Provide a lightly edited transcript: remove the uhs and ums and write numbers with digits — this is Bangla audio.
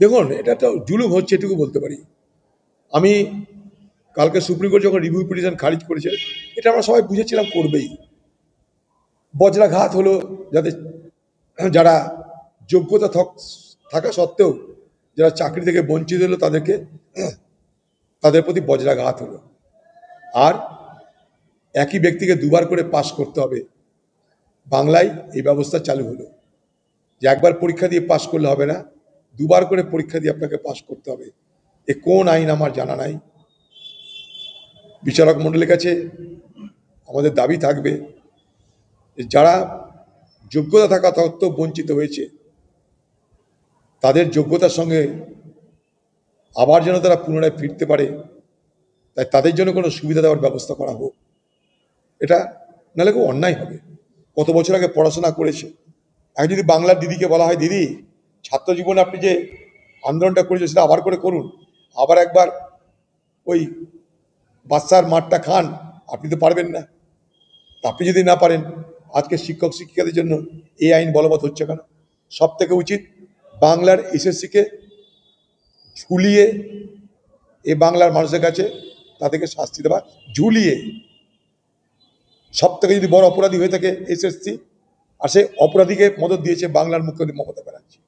দেখুন, এটা তো জুলুম হচ্ছে, এটুকু বলতে পারি। আমি কালকে সুপ্রিম কোর্ট যখন রিভিউ পিটিশন খারিজ করেছে, এটা আমরা সবাই বুঝেছিলাম করবেই। বজ্রাঘাত হলো, যাতে যারা যোগ্যতা থাকা সত্ত্বেও যারা চাকরি থেকে বঞ্চিত হলো তাদের প্রতি বজ্রাঘাত হলো। আর একই ব্যক্তিকে দুবার করে পাশ করতে হবে, বাংলায় এই ব্যবস্থা চালু হলো যে একবার পরীক্ষা দিয়ে পাশ করলে হবে না, দুবার করে পরীক্ষা দিয়ে আপনাকে পাশ করতে হবে। এ কোন আইন আমার জানা নাই। বিচারক মণ্ডলের কাছে আমাদের দাবি থাকবে যে যারা যোগ্যতা থাকা সত্ত্বেও বঞ্চিত হয়েছে, তাদের যোগ্যতার সঙ্গে আবার যেন তারা পুনরায় ফিরতে পারে, তাই তাদের জন্য কোনো সুবিধা দেওয়ার ব্যবস্থা করা হোক। এটা নাহলে খুব অন্যায় হবে। কত বছর আগে পড়াশোনা করেছে, এখন যদি বাংলার দিদিকে বলা হয়, দিদি ছাত্র জীবনে আপনি যে আন্দোলনটা করেছে সেটা আবার করে করুন, আবার একবার ওই বাচ্চার মাঠটা খান, আপনি তো পারবেন না। আপনি যদি না পারেন, আজকে শিক্ষক শিক্ষিকাদের জন্য এই আইন বলবৎ হচ্ছে কেন? সব থেকে উচিত বাংলার এসএসসিকে ঝুলিয়ে এ বাংলার মানুষের কাছে তাদেরকে শাস্তি দেওয়া, ঝুলিয়ে। সব থেকে যদি বড় অপরাধী হয়ে থাকে এসএসসি, আর সেই অপরাধীকে মদত দিয়েছে বাংলার মুখ্যমন্ত্রী মমতা ব্যানার্জি।